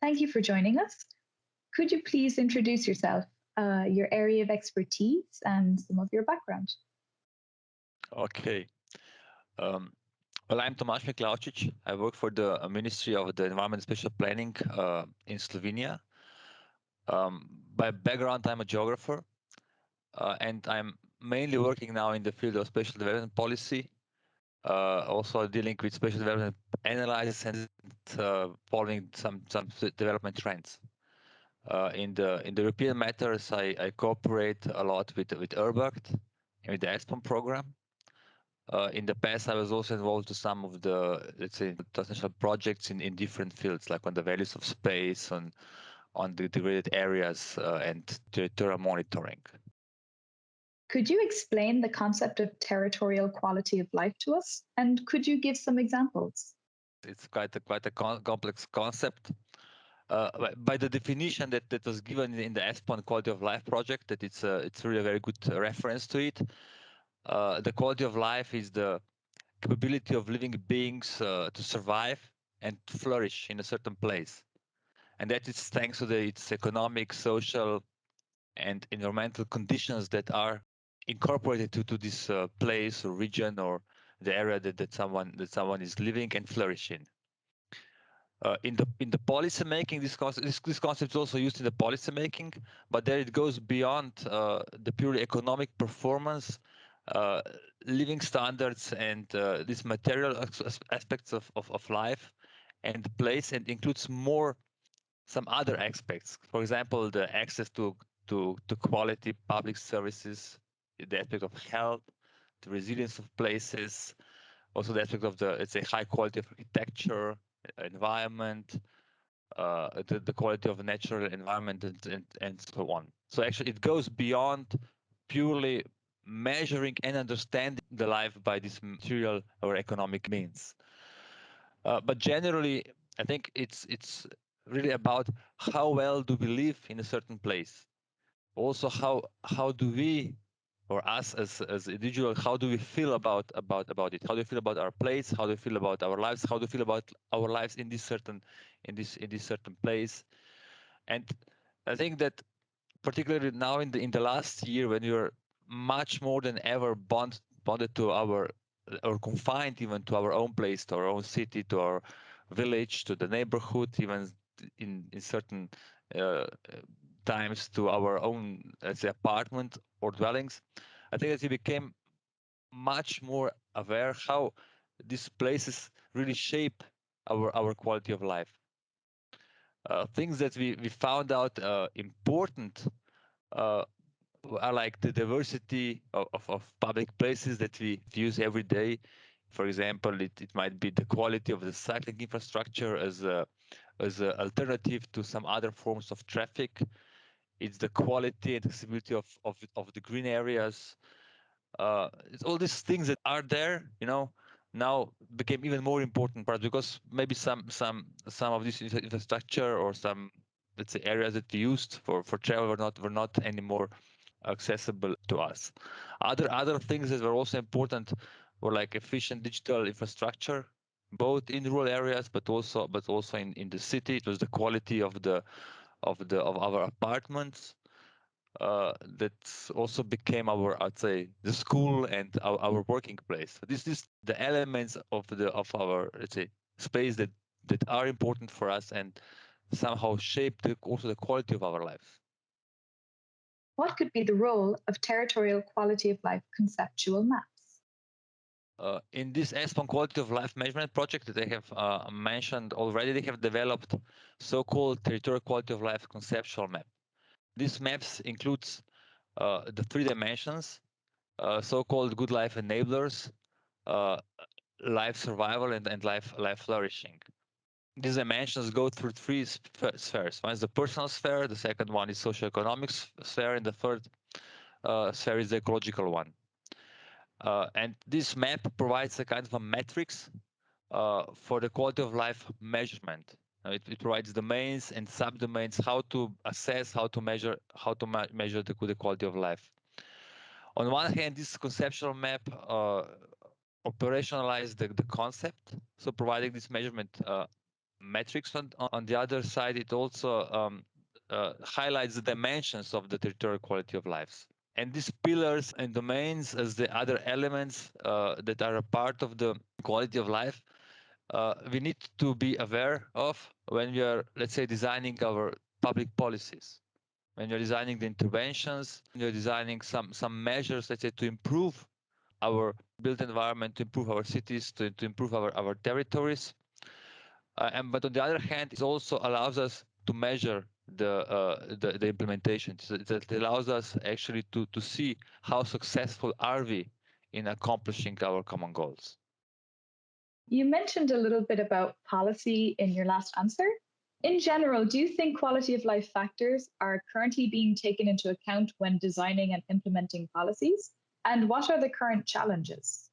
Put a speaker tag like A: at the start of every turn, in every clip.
A: Thank you for joining us. Could you please introduce yourself, your area of expertise, and some of your background?
B: Okay. Um, well, I'm Tomaz Miklavcic. I work for the Ministry of the Environment and Spatial Planning in Slovenia. By background, I'm a geographer, and I'm mainly working now in the field of spatial development policy, also dealing with spatial development analysis and following some development trends. In the European matters, I cooperate a lot with Urbact and with the ESPON program. In the past, I was also involved to some of the, let's say, transnational projects in different fields, like on the values of space, on the degraded areas, and territorial monitoring.
A: Could you explain the concept of territorial quality of life to us? And could you give some examples?
B: It's quite a complex concept. By the definition that was given in the ESPON Quality of Life project, that it's really a very good reference to it. The quality of life is the capability of living beings to survive and to flourish in a certain place. And that is thanks to its economic, social, and environmental conditions that are incorporated to this place or region or the area that someone is living and flourishing. In the policy making, this concept is also used in the policy making, but there it goes beyond the purely economic performance, uh, living standards, and these material aspects of life and the place, and includes more some other aspects. For example, the access to quality public services, the aspect of health, the resilience of places, also the aspect of the, let's say, high quality of architecture, environment, the quality of the natural environment, and so on. So actually, it goes beyond purely measuring and understanding the life by this material or economic means. But generally, I think it's really about how well do we live in a certain place. Also, how do we, or us as individual, how do we feel about it? How do we feel about our place? How do we feel about our lives? How do we feel about our lives in this certain place? And I think that particularly now in the last year, when you're much more than ever bonded to our, or confined even to our own place, to our own city, to our village, to the neighborhood, even in certain uh, times to our own, let's say, apartment or dwellings. I think that we became much more aware how these places really shape our quality of life. Things that we found out important uh, are like the diversity of public places that we use every day. For example, it might be the quality of the cycling infrastructure as a alternative to some other forms of traffic. It's the quality and accessibility of the green areas. It's all these things that are there, now became even more important part, because maybe some of this infrastructure or some, let's say, areas that we used for travel were not anymore accessible to us. Other things that were also important were like efficient digital infrastructure, both in rural areas but also in the city. It was the quality of our apartments that also became our, I'd say, the school and our working place. So this is the elements of our, let's say, space that are important for us and somehow shape also the quality of our lives.
A: What could be the role of territorial quality of life conceptual maps?
B: In this ESPON quality of life measurement project that I have mentioned already, they have developed so-called territorial quality of life conceptual map. These maps includes the three dimensions, so-called good life enablers, uh, life survival, and life flourishing. These dimensions go through three spheres. One is the personal sphere, the second one is socio-economic sphere, and the third sphere is the ecological one. And this map provides a kind of a metrics for the quality of life measurement. It provides domains and subdomains, how to assess, how to measure, measure the quality of life. On one hand, this conceptual map operationalize the concept, so providing this measurement metrics. On the other side, it also highlights the dimensions of the territorial quality of lives. And these pillars and domains as the other elements that are a part of the quality of life, we need to be aware of when we are, let's say, designing our public policies, when you're designing the interventions, when you're designing some measures, let's say, to improve our built environment, to improve our cities, to improve our territories. But on the other hand, it also allows us to measure the implementation. So it allows us actually to see how successful are we in accomplishing our common goals.
A: You mentioned a little bit about policy in your last answer. In general, do you think quality of life factors are currently being taken into account when designing and implementing policies? And what are the current challenges?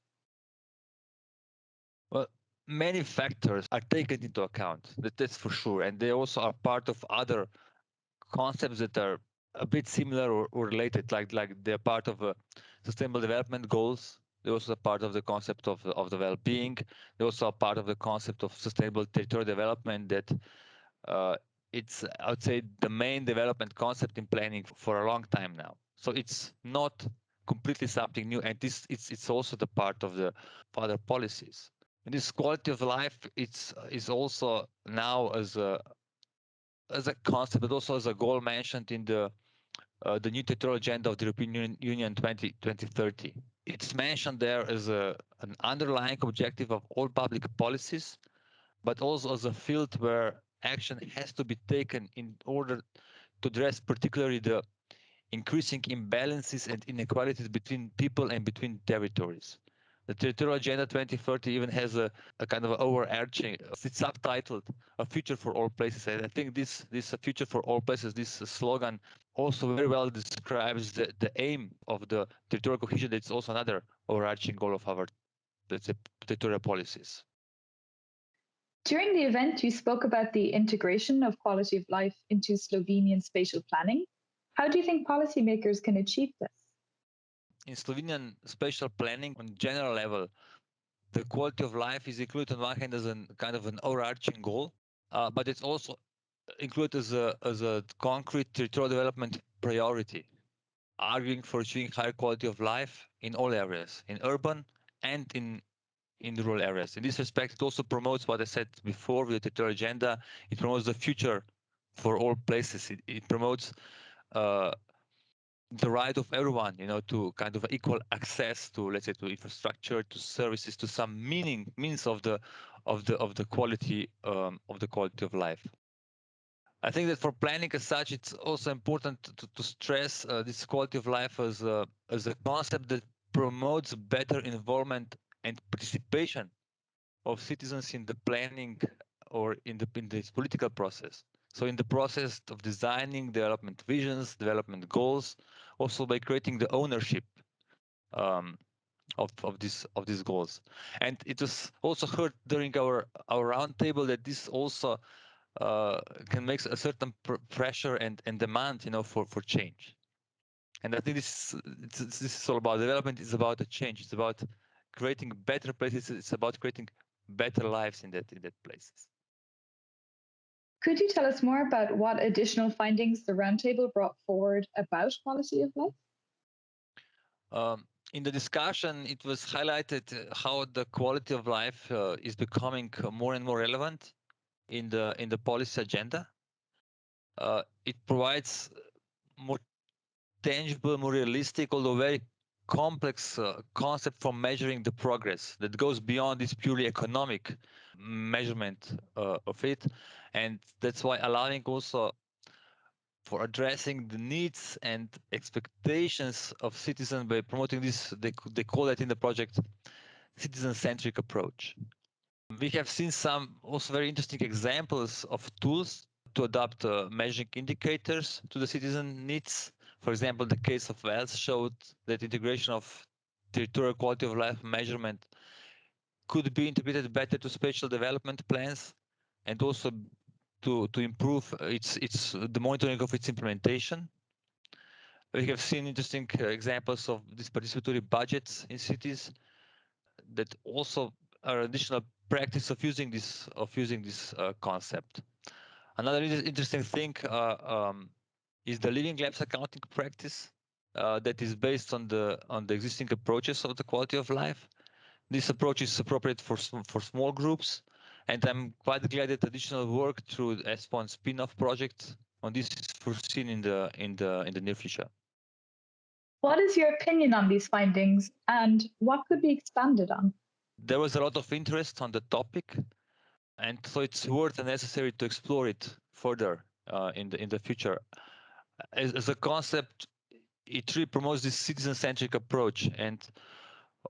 B: Well, many factors are taken into account, that's for sure. And they also are part of other concepts that are a bit similar or related, like they're part of sustainable development goals. They're also a part of the concept of the well-being. They're also a part of the concept of sustainable territorial development that it's, I would say, the main development concept in planning for a long time now. So it's not completely something new, and it's also the part of the other policies. And this quality of life, it's is also now as a concept, but also as a goal mentioned in the new territorial agenda of the European Union 2030. It's mentioned there as an underlying objective of all public policies, but also as a field where action has to be taken in order to address particularly the increasing imbalances and inequalities between people and between territories. The Territorial Agenda 2030 even has a kind of overarching, it's subtitled "A Future for All Places." And I think this "Future for All Places," this slogan, also very well describes the aim of the territorial cohesion. It's also another overarching goal of our, let's say, territorial policies.
A: During the event, you spoke about the integration of quality of life into Slovenian spatial planning. How do you think policymakers can achieve this?
B: In Slovenian spatial planning, on general level, the quality of life is included on one hand as a kind of an overarching goal, but it's also included as a concrete territorial development priority, arguing for achieving higher quality of life in all areas, in urban and in rural areas. In this respect, it also promotes what I said before with the territorial agenda. It promotes the future for all places. It promotes the right of everyone, to kind of equal access to, let's say, to infrastructure, to services, to some means of the quality of life. I think that for planning as such, it's also important to stress this quality of life as a concept that promotes better involvement and participation of citizens in the planning or in this political process. So in the process of designing development visions, development goals, also by creating the ownership um, of these goals. And it was also heard during our roundtable that this also can make a certain pressure and demand, for change. And I think this is all about development. It's about a change. It's about creating better places. It's about creating better lives in that places.
A: Could you tell us more about what additional findings the roundtable brought forward about quality of life?
B: In the discussion, it was highlighted how the quality of life is becoming more and more relevant in the policy agenda. It provides more tangible, more realistic, although very complex concept for measuring the progress that goes beyond this purely economic measurement of it. And that's why allowing also for addressing the needs and expectations of citizens by promoting this, they call it in the project citizen-centric approach. We have seen some also very interesting examples of tools to adapt measuring indicators to the citizen needs. For example, the case of Wales showed that integration of territorial quality of life measurement could be integrated better to spatial development plans and also to improve its the monitoring of its implementation. We have seen interesting examples of these participatory budgets in cities that also are additional practice of using this concept. Another interesting thing is the living labs accounting practice that is based on the existing approaches of the quality of life. This approach is appropriate for small groups, and I'm quite glad that additional work through the ESPON spin-off project on this is foreseen in the near future.
A: What is your opinion on these findings and what could be expanded on?
B: There was a lot of interest on the topic, and so it's worth and necessary to explore it further in the future. As a concept, it really promotes this citizen-centric approach and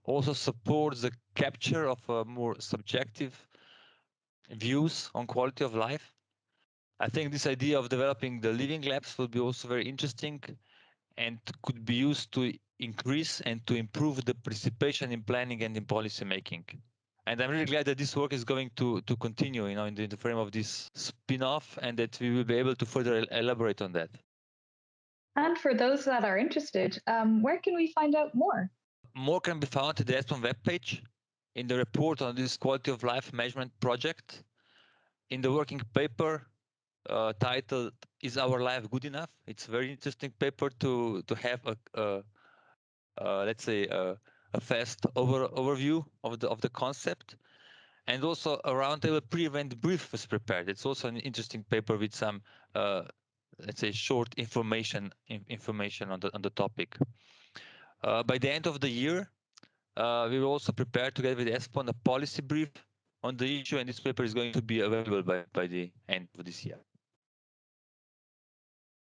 B: also supports the capture of more subjective views on quality of life. I think this idea of developing the living labs will be also very interesting and could be used to increase and to improve the participation in planning and in policy making. And I'm really glad that this work is going to continue, in the frame of this spin-off, and that we will be able to further elaborate on that.
A: And for those that are interested, where can we find out more?
B: More can be found at the ESPON webpage, in the report on this quality of life measurement project, in the working paper titled "Is Our Life Good Enough?" It's a very interesting paper to have let's say a fast overview of the concept, and also a roundtable pre-event brief was prepared. It's also an interesting paper with some let's say short information on the topic. By the end of the year, we will also prepare together with ESPON a policy brief on the issue, and this paper is going to be available by the end of this year.